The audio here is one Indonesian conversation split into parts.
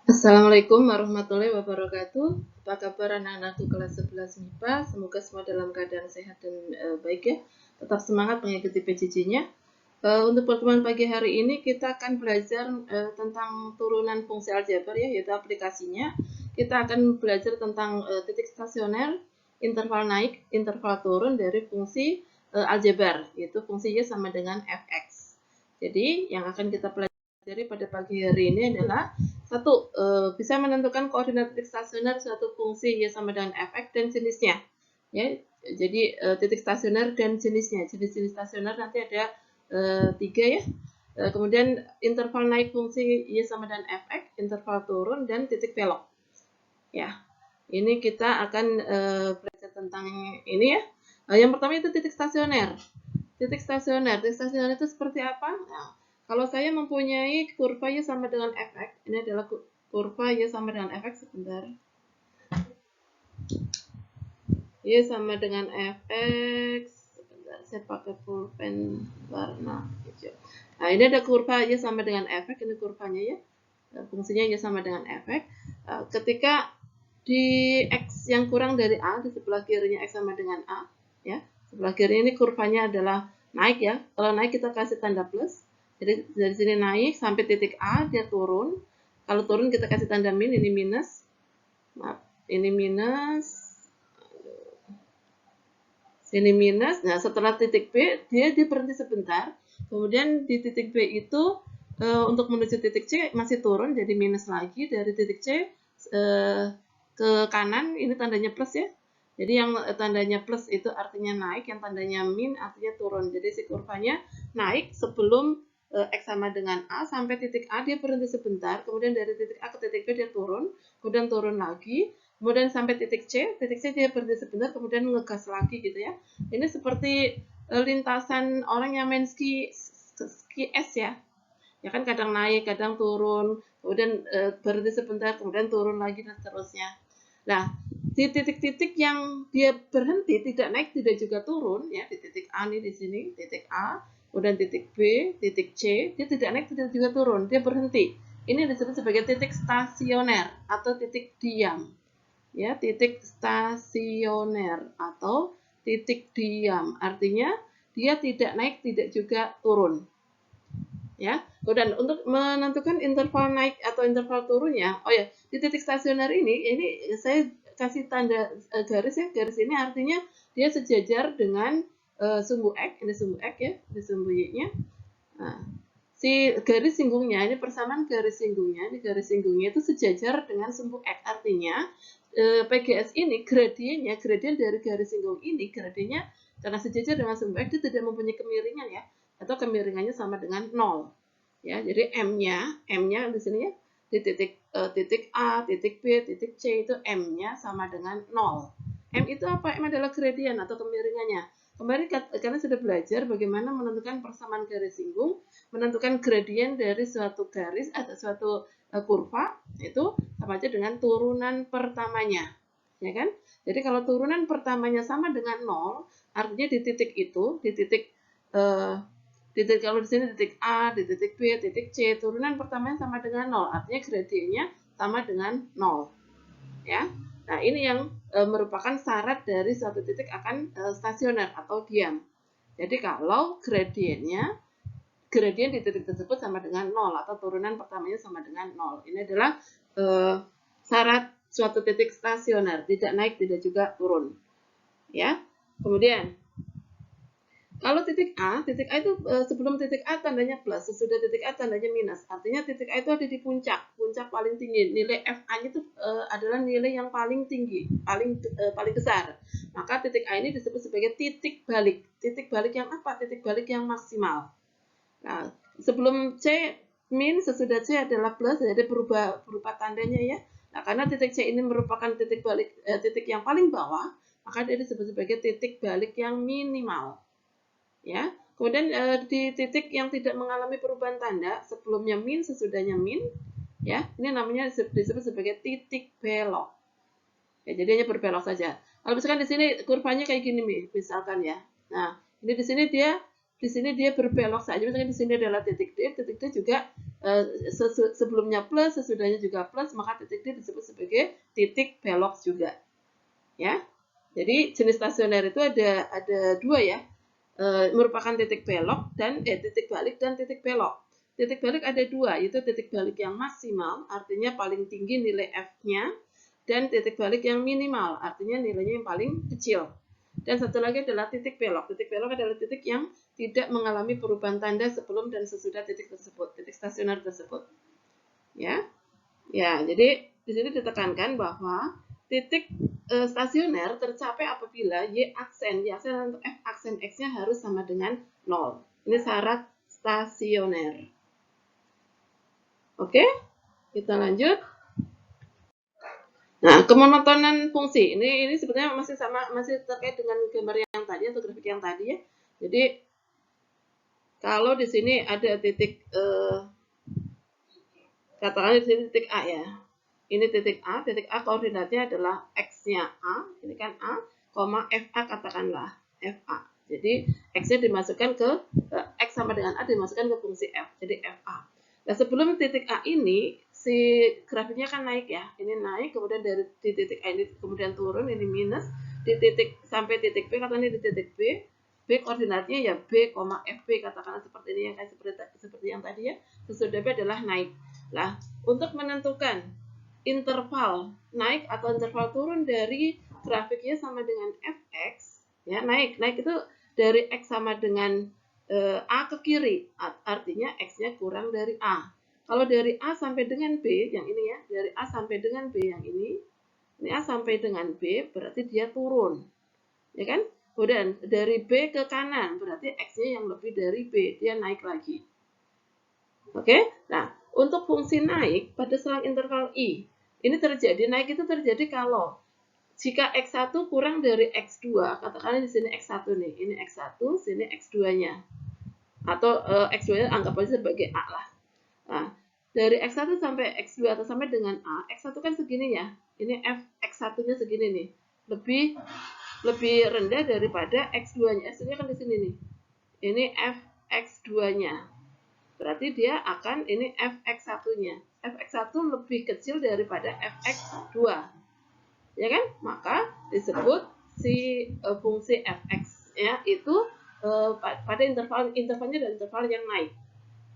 Assalamualaikum warahmatullahi wabarakatuh. Apa kabar anak-anakku kelas 11 MIPA? Semoga semua dalam keadaan sehat dan baik ya. Tetap semangat mengikuti PJJ-nya. Untuk pertemuan pagi hari ini kita akan belajar tentang turunan fungsi aljabar ya, yaitu aplikasinya. Kita akan belajar tentang titik stasioner, interval naik, interval turun dari fungsi aljabar, yaitu fungsi Y sama dengan fx. Jadi yang akan kita pelajari pada pagi hari ini adalah satu, bisa menentukan koordinat titik stasioner suatu fungsi Y sama dengan fx dan jenisnya. Ya, jadi titik stasioner dan jenisnya. Jenis-jenis stasioner nanti ada 3 ya. Kemudian interval naik fungsi Y sama dengan fx, interval turun, dan titik belok. Ya, ini kita akan belajar tentang ini ya. Yang pertama itu titik stasioner. Titik stasioner itu seperti apa? Nah, kalau saya mempunyai kurva Y sama dengan fx, ini adalah kurva Y sama dengan fx, sebentar. Y sama dengan fx, sebentar, saya pakai pulpen warna hijau. Nah, ini ada kurva Y sama dengan fx, ini kurvanya ya. Fungsinya Y sama dengan fx. Ketika di X yang kurang dari A, di sebelah kirinya X sama dengan A, ya. Sebelah kiri ini kurvanya adalah naik ya. Kalau naik kita kasih tanda plus. Jadi dari sini naik sampai titik A, dia turun. Kalau turun kita kasih tanda min, ini minus. Maaf, ini minus. Sini minus. Nah, setelah titik B, dia berhenti sebentar. Kemudian di titik B itu untuk menuju titik C masih turun, jadi minus lagi. Dari titik C ke kanan, ini tandanya plus ya. Jadi yang tandanya plus itu artinya naik, yang tandanya min artinya turun. Jadi si kurvanya naik sebelum X sama dengan A, sampai titik A dia berhenti sebentar, kemudian dari titik A ke titik B dia turun, kemudian turun lagi, kemudian sampai titik C dia berhenti sebentar, kemudian ngegas lagi gitu ya. Ini seperti lintasan orang yang main ski es ya. Ya kan kadang naik, kadang turun, kemudian berhenti sebentar, kemudian turun lagi dan seterusnya. Nah, di titik-titik yang dia berhenti, tidak naik, tidak juga turun, ya di titik A nih di sini, titik A, kemudian titik B, titik C, dia tidak naik, tidak juga turun, dia berhenti. Ini disebut sebagai titik stasioner atau titik diam. Ya, titik stasioner atau titik diam. Artinya dia tidak naik, tidak juga turun. Ya, dan untuk menentukan interval naik atau interval turunnya, oh ya, di titik stasioner ini saya kasih tanda garis ya. Garis ini artinya dia sejajar dengan sumbu X, ini sumbu X ya, ini sumbu Y-nya. Nah, si garis singgungnya, ini persamaan garis singgungnya, ini garis singgungnya itu sejajar dengan sumbu X. Artinya PGS ini gradien dari garis singgung ini, gradiennya karena sejajar dengan sumbu X, itu tidak mempunyai kemiringan ya, atau kemiringannya sama dengan 0. Ya, jadi M-nya di sini ya, di titik A, titik B, titik C itu M-nya sama dengan 0. M itu apa? M adalah gradien atau kemiringannya. Kemarin karena sudah belajar bagaimana menentukan persamaan garis singgung, menentukan gradien dari suatu garis atau suatu kurva, itu sama aja dengan turunan pertamanya. Ya kan? Jadi kalau turunan pertamanya sama dengan 0, artinya di titik itu, di titik kalau di sini titik A, di titik B, titik C, turunan pertamanya sama dengan 0, artinya gradiennya sama dengan 0. Ya. Nah, ini yang merupakan syarat dari suatu titik akan stasioner atau diam. Jadi kalau gradien di titik tersebut sama dengan 0 atau turunan pertamanya sama dengan 0. Ini adalah syarat suatu titik stasioner, tidak naik, tidak juga turun. Ya. Kemudian kalau titik A itu sebelum titik A tandanya plus, sesudah titik A tandanya minus. Artinya titik A itu ada di puncak paling tinggi. Nilai FA itu adalah nilai yang paling tinggi, paling besar. Maka titik A ini disebut sebagai titik balik. Titik balik yang apa? Titik balik yang maksimal. Nah, sebelum C min, sesudah C adalah plus, jadi berubah tandanya ya. Nah, karena titik C ini merupakan titik balik titik yang paling bawah, maka dia disebut sebagai titik balik yang minimal. Ya, kemudian di titik yang tidak mengalami perubahan tanda, sebelumnya min, sesudahnya min, ya, ini namanya disebut sebagai titik belok. Ya, jadi hanya berbelok saja. Kalau misalkan di sini kurvanya kayak gini misalkan ya. Nah, ini di sini dia di sini dia berbelok saja, misalnya di sini adalah titik D juga sebelumnya plus, sesudahnya juga plus, maka titik D disebut sebagai titik belok juga. Ya, jadi jenis stasioner itu ada dua ya, merupakan titik belok dan titik balik dan titik belok. Titik balik ada dua, yaitu titik balik yang maksimal, artinya paling tinggi nilai F-nya, dan titik balik yang minimal, artinya nilainya yang paling kecil. Dan satu lagi adalah titik belok. Titik belok adalah titik yang tidak mengalami perubahan tanda sebelum dan sesudah titik tersebut, titik stasioner tersebut. Ya, jadi di sini ditekankan bahwa titik stasioner tercapai apabila Y aksen untuk F aksen X-nya harus sama dengan 0. Ini syarat stasioner. Oke, kita lanjut. Nah, kemonotonan fungsi ini sebenarnya masih terkait dengan gambar yang tadi atau grafik yang tadi ya. Jadi kalau di sini ada titik katakanlah di sini titik A ya. Ini titik A koordinatnya adalah X-nya A, ini kan A, FA katakanlah FA. Jadi X-nya dimasukkan ke X sama dengan A dimasukkan ke fungsi F, jadi FA. Nah, sebelum titik A ini si grafiknya kan naik ya, ini naik, kemudian dari di titik A ini kemudian turun, ini minus, di titik sampai titik B, katakanlah di titik B koordinatnya ya B, FB katakanlah seperti ini, yang kayak seperti yang tadi ya, sesudah B adalah naik. Nah, untuk menentukan interval naik atau interval turun dari grafiknya sama dengan Fx, ya naik itu dari X sama dengan A ke kiri, artinya X-nya kurang dari A. Kalau dari A sampai dengan B, yang ini ya, dari A sampai dengan B yang ini A sampai dengan B, berarti dia turun. Ya kan? Kemudian dari B ke kanan, berarti X-nya yang lebih dari B, dia naik lagi. Oke? Nah, untuk fungsi naik pada selang interval I, ini terjadi, naik itu terjadi kalau jika X1 kurang dari X2, katakanlah di sini X1 nih, ini X1, sini X2-nya. Atau X2-nya anggap aja sebagai A lah. Nah, dari X1 sampai X2 atau sampai dengan A, X1 kan segini ya. Ini F X1-nya segini nih. Lebih rendah daripada X2-nya. X2-nya kan di sini nih. Ini F X2-nya. Berarti dia akan ini Fx1-nya. Fx1 lebih kecil daripada Fx2. Ya kan? Maka disebut si fungsi Fx ya itu pada intervalnya dan interval yang naik.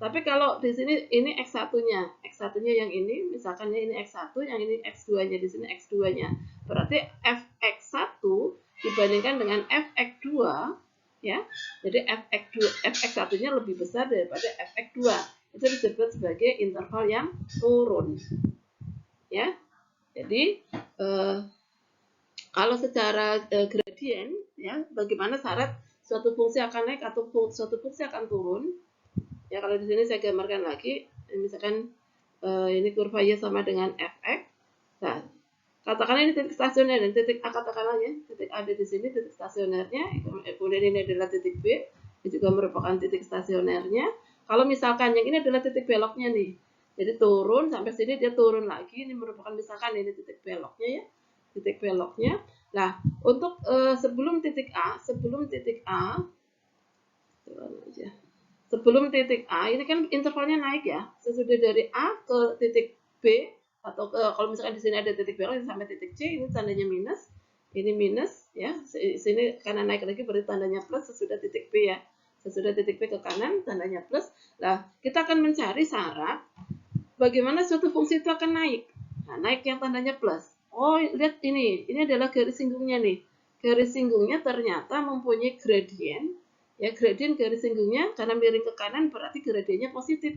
Tapi kalau di sini ini X1-nya, X1-nya yang ini, misalkan ini X1, yang ini X2-nya, di sini X2-nya. Berarti Fx1 dibandingkan dengan Fx2, ya. Jadi Fx1-nya lebih besar daripada Fx2. Itu disebut sebagai interval yang turun. Ya. Jadi kalau secara gradien, ya, bagaimana syarat suatu fungsi akan naik atau suatu fungsi akan turun? Ya, kalau di sini saya gambarkan lagi, misalkan ini kurva Y sama dengan Fx. Nah, katakanlah ini titik stasioner dan titik A katakanlah ya, titik A ada di sini, titik stasionernya, kemudian ini adalah titik B, ini juga merupakan titik stasionernya. Kalau misalkan yang ini adalah titik beloknya nih, jadi turun sampai sini dia turun lagi, ini merupakan misalkan ini titik beloknya ya, titik beloknya. Nah, untuk sebelum titik A, sebelum titik A ini kan intervalnya naik ya, sesudah dari A ke titik B atau kalau misalkan di sini ada titik belok sampai titik C, ini tandanya minus, ini minus ya, sini karena naik lagi berarti tandanya plus sesudah titik B ya, sesudah titik B ke kanan tandanya plus. Nah, kita akan mencari syarat bagaimana suatu fungsi itu akan naik. Nah, naik yang tandanya plus. Oh, lihat ini adalah garis singgungnya nih. Garis singgungnya ternyata mempunyai gradien. Ya, gradien garis singgungnya karena miring ke kanan berarti gradiennya positif.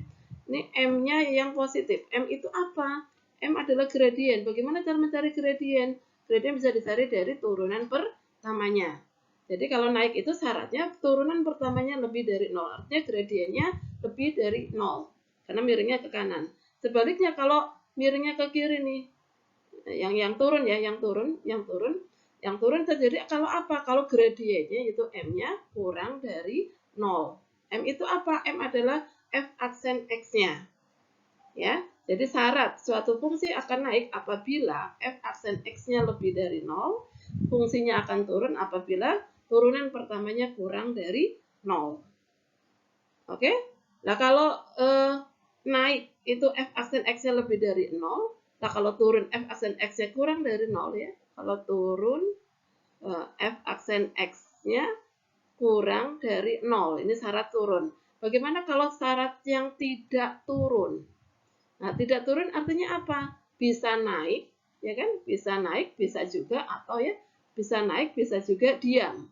Ini M-nya yang positif. M itu apa? M adalah gradien. Bagaimana cara mencari gradien? Gradien bisa dicari dari turunan pertamanya. Jadi kalau naik itu syaratnya turunan pertamanya lebih dari 0. Artinya gradiennya lebih dari 0. Karena miringnya ke kanan. Sebaliknya kalau miringnya ke kiri nih, yang turun ya, yang turun terjadi kalau apa? Kalau gradiennya itu M-nya kurang dari 0. M itu apa? M adalah F aksen X-nya. Ya, jadi syarat suatu fungsi akan naik apabila F aksen X-nya lebih dari 0, fungsinya akan turun apabila turunan pertamanya kurang dari 0. Oke. Nah, kalau naik itu f aksen x-nya lebih dari 0. Nah, kalau turun f aksen x-nya kurang dari 0 ya. Kalau turun f aksen x-nya kurang dari 0. Ini syarat turun. Bagaimana kalau syarat yang tidak turun? Nah, tidak turun artinya apa? Bisa naik, ya kan? Bisa naik, bisa juga atau ya bisa naik, bisa juga diam.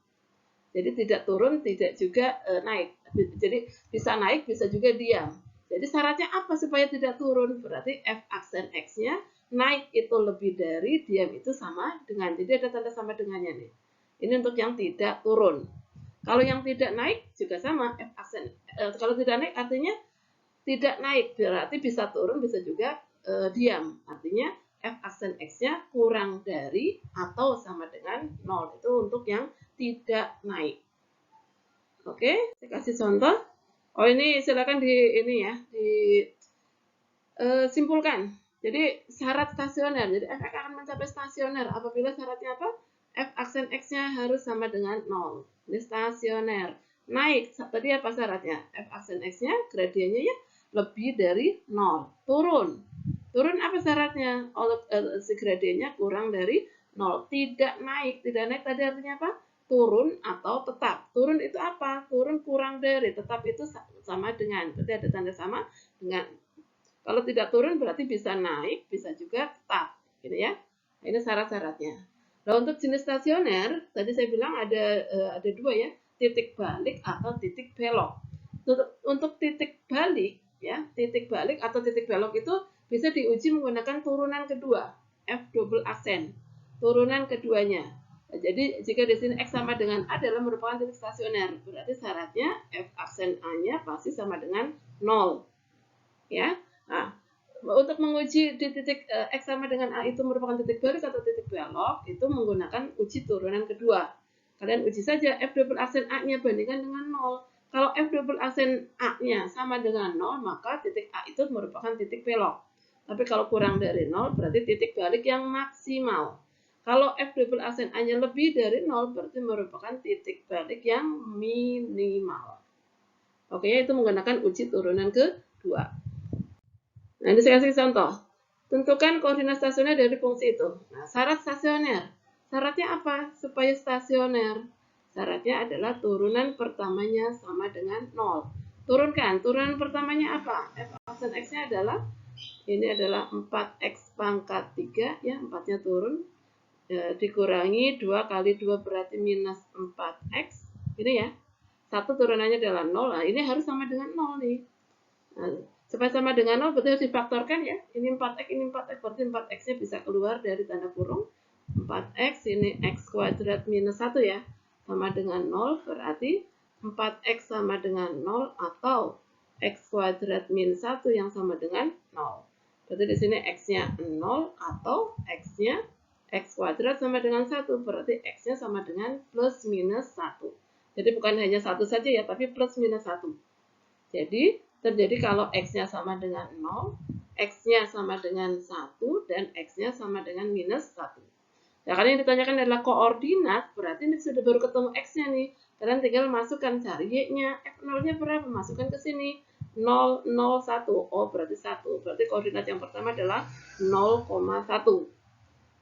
Jadi tidak turun, tidak juga naik. Jadi bisa naik, bisa juga diam. Jadi syaratnya apa supaya tidak turun? Berarti f aksen x-nya naik itu lebih dari, diam itu sama dengan. Jadi ada tanda sama dengannya nih. Ini untuk yang tidak turun. Kalau yang tidak naik juga sama, f aksen. Kalau tidak naik artinya tidak naik, berarti bisa turun, bisa juga diam. Artinya f aksen x-nya kurang dari atau sama dengan 0. Itu untuk yang tidak naik. Oke, saya kasih contoh. Oh, ini silakan ini ya, disimpulkan. Jadi syarat stasioner. Jadi f akan mencapai stasioner apabila syaratnya apa? F aksen x-nya harus sama dengan 0. Ini stasioner. Naik, tadi apa syaratnya? F aksen x-nya gradiennya ya lebih dari 0. Turun. Turun apa syaratnya? Si gradiennya kurang dari 0. Tidak naik. Tidak naik tadi artinya apa? Turun atau tetap. Turun itu apa? Turun kurang dari. Tetap itu sama dengan. Berarti ada tanda sama dengan. Kalau tidak turun berarti bisa naik, bisa juga tetap. Gitu ya. Nah, ini syarat-syaratnya. Nah, untuk jenis stasioner, tadi saya bilang ada dua ya, titik balik atau titik belok. Untuk titik balik, ya, titik balik atau titik belok itu bisa diuji menggunakan turunan kedua, F double aksen. Turunan keduanya. Nah, jadi jika di sini X sama dengan A adalah merupakan titik stasioner, berarti syaratnya F aksen A-nya pasti sama dengan 0. Ya. Nah, untuk menguji di titik X sama dengan A itu merupakan titik balik atau titik belok, itu menggunakan uji turunan kedua. Kalian uji saja F double aksen A-nya bandingkan dengan 0. Kalau F double aksen A-nya sama dengan 0, maka titik A itu merupakan titik belok. Tapi kalau kurang dari 0, berarti titik balik yang maksimal. Kalau F double aksen A-nya lebih dari 0, berarti merupakan titik balik yang minimal. Oke, itu menggunakan uji turunan kedua. Nah, ini saya kasih contoh. Tentukan koordinat stasioner dari fungsi itu. Nah, syarat stasioner. Syaratnya apa? Supaya stasioner. Syaratnya adalah turunan pertamanya sama dengan 0. Turunkan. Turunan pertamanya apa? F aksen X-nya adalah, ini adalah 4X pangkat 3. Ya, 4-nya turun. Dikurangi 2 kali 2 berarti minus 4X. Ini ya. Satu turunannya adalah 0. Nah, ini harus sama dengan 0 nih. Nah, supaya sama dengan 0 berarti harus difaktorkan ya. Ini 4x, ini 4x, berarti 4x-nya bisa keluar dari tanda kurung. 4x, ini x kuadrat minus 1 ya. Sama dengan 0, berarti 4x sama dengan 0 atau x kuadrat minus 1 yang sama dengan 0. Berarti di sini x-nya 0 atau x-nya x kuadrat sama dengan 1. Berarti x-nya sama dengan plus minus 1. Jadi bukan hanya 1 saja ya, tapi plus minus 1. Jadi terjadi kalau X-nya sama dengan 0, X-nya sama dengan 1, dan X-nya sama dengan minus 1. Nah, karena yang ditanyakan adalah koordinat, berarti ini sudah baru ketemu X-nya nih. Kalian tinggal masukkan, cari Y-nya, F0-nya berapa, masukkan ke sini. 0, 0, 1. Oh, berarti 1. Berarti koordinat yang pertama adalah 0,1.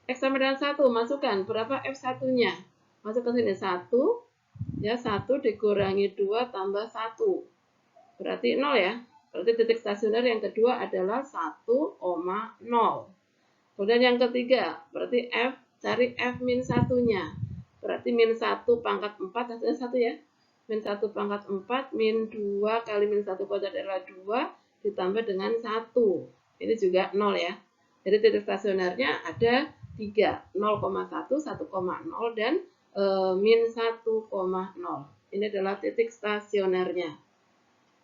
X sama dengan 1, masukkan. Berapa F1-nya? Masuk ke sini, 1. Ya, 1 dikurangi 2 tambah 1. Berarti 0 ya. Berarti titik stasioner yang kedua adalah 1,0. Kemudian yang ketiga, berarti F, cari F min 1-nya. Berarti min 1 pangkat 4, hasilnya 1 ya. Min 1 pangkat 4, min 2 kali min 1 kuadrat adalah 2, ditambah dengan 1. Ini juga 0 ya. Jadi titik stasionernya ada 3, 0,1, 1,0, dan min 1,0. Ini adalah titik stasionernya.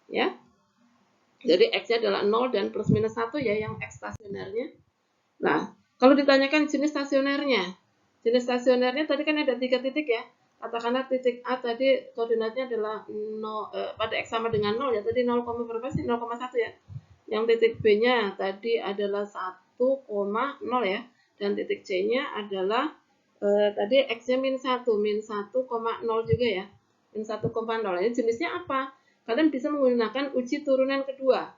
Ya. Jadi X-nya adalah 0 dan plus minus 1 ya yang X stasionernya. Nah, kalau ditanyakan jenis stasionernya. Jenis stasionernya tadi kan ada 3 titik ya. Katakanlah titik A tadi koordinatnya adalah 0, pada X sama dengan 0 ya. Tadi 0, berapa sih? 0,1 ya. Yang titik B-nya tadi adalah 1,0 ya. Dan titik C-nya adalah tadi X-nya min 1, min 1,0 juga ya. Min 1,0. Ini jenisnya apa? kalian bisa menggunakan uji turunan kedua.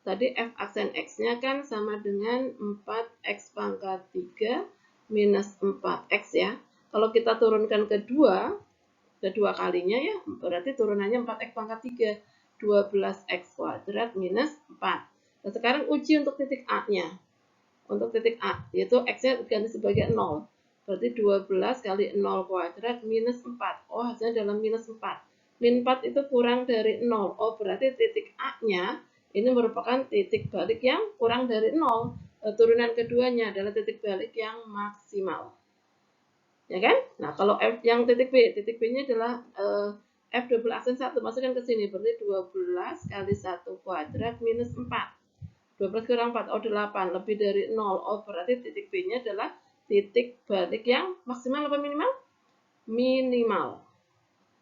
Tadi f aksen x-nya kan sama dengan 4x pangkat 3 minus 4x ya. Kalau kita turunkan kedua kalinya ya, berarti turunannya 4x pangkat 3, 12x kuadrat minus 4. Nah, sekarang uji untuk titik A-nya. Untuk titik A, yaitu x-nya ganti sebagai 0. Berarti 12 kali 0 kuadrat minus 4. Oh, hasilnya dalam minus 4. Min 4 itu kurang dari 0. Oh, berarti titik A-nya ini merupakan titik balik yang kurang dari 0. Turunan keduanya adalah titik balik yang maksimal. Ya kan? Nah, kalau F yang titik B-nya adalah F double aksen 1, masukkan ke sini, berarti 12 kali 1 kuadrat minus 4. 12 kurang 4, oh 8, lebih dari 0, oh berarti titik B-nya adalah titik balik yang maksimal apa minimal? Minimal.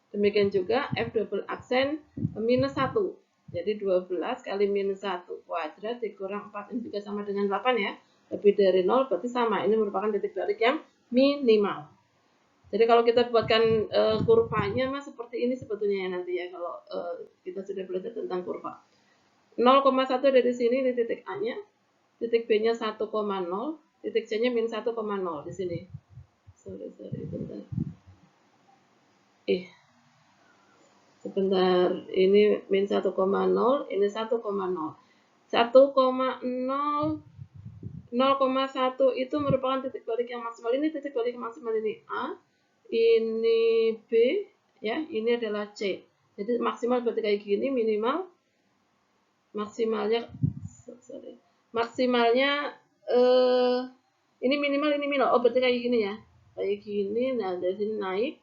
Demikian juga F double aksen minus 1. Jadi 12 kali minus 1 kuadrat dikurang 4, ini juga sama dengan 8 ya. Lebih dari 0 berarti sama, ini merupakan titik balik yang minimal. Jadi kalau kita buatkan kurvanya mas seperti ini sebetulnya ya nanti ya kalau kita sudah belajar tentang kurva. 0,1 dari sini di titik A-nya, titik B-nya 1,0, titik C-nya min 1,0 di sini. Sorry, bentar. Sebentar, ini min 1,0, ini 1,0. 0,1 itu merupakan titik balik yang maksimal. Ini titik balik yang maksimal, ini A, ini B, ya, ini adalah C. Jadi maksimal berarti kayak gini, minimal maksimalnya ini minimal, ini minimal. Oh, berarti kayak gini ya. Kayak gini, nah dari sini naik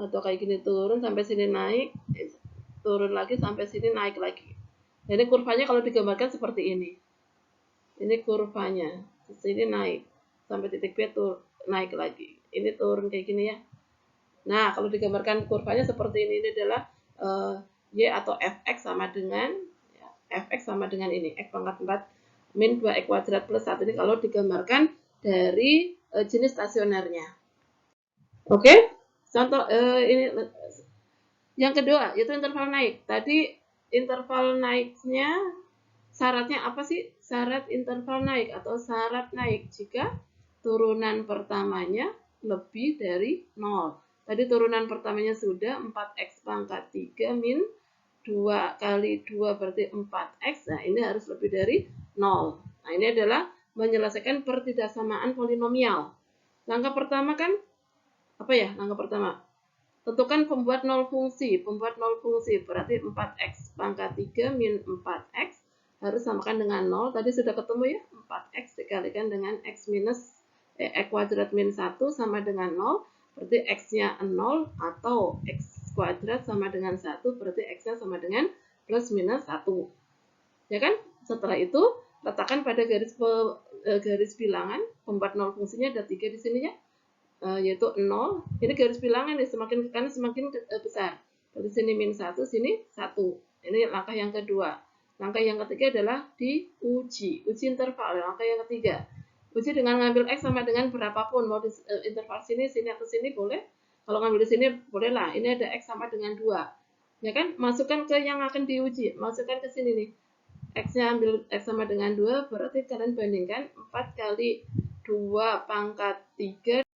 atau kayak gini turun sampai sini naik, turun lagi sampai sini naik lagi. Jadi kurvanya kalau digambarkan seperti ini. Ini kurvanya, sini naik sampai titik B naik lagi. Ini turun kayak gini ya. Nah, kalau digambarkan kurvanya seperti ini adalah y atau fx sama dengan ya, fx sama dengan ini x pangkat 4 min 2x kuadrat plus 1. Ini kalau digambarkan dari jenis stasionernya. Oke? Contoh ini yang kedua yaitu interval naik. Tadi interval naiknya syaratnya apa sih? Syarat interval naik atau syarat naik jika turunan pertamanya lebih dari 0. Tadi turunan pertamanya sudah 4x pangkat 3 min 2 kali 2 berarti 4x. Nah, ini harus lebih dari 0. Nah, ini adalah menyelesaikan pertidaksamaan polinomial. Langkah pertama kan apa ya? Langkah pertama, tentukan pembuat 0 fungsi. Pembuat 0 fungsi berarti 4x pangkat 3 min 4x harus samakan dengan 0. Tadi sudah ketemu ya, 4x dikalikan dengan x minus x kuadrat min 1 sama dengan 0. Berarti x-nya 0 atau x kuadrat sama dengan 1, berarti x-nya sama dengan plus minus 1. Ya kan? Setelah itu, letakkan pada garis bilangan, pembuat 0 fungsinya ada 3 di sini ya. Yaitu 0, ini garis bilangan nih, semakin ke kanan semakin besar. Berarti sini min 1, sini 1. Ini langkah yang kedua. Langkah yang ketiga adalah diuji. Uji interval, langkah yang ketiga. Uji dengan ngambil X sama dengan berapapun. Mau di interval sini atau sini boleh. Kalau ngambil di sini boleh lah. Ini ada X sama dengan 2. Ya kan? Masukkan ke yang akan diuji. Masukkan ke sini nih. X-nya ambil X sama dengan 2, berarti kalian bandingkan 4 kali 2 pangkat 3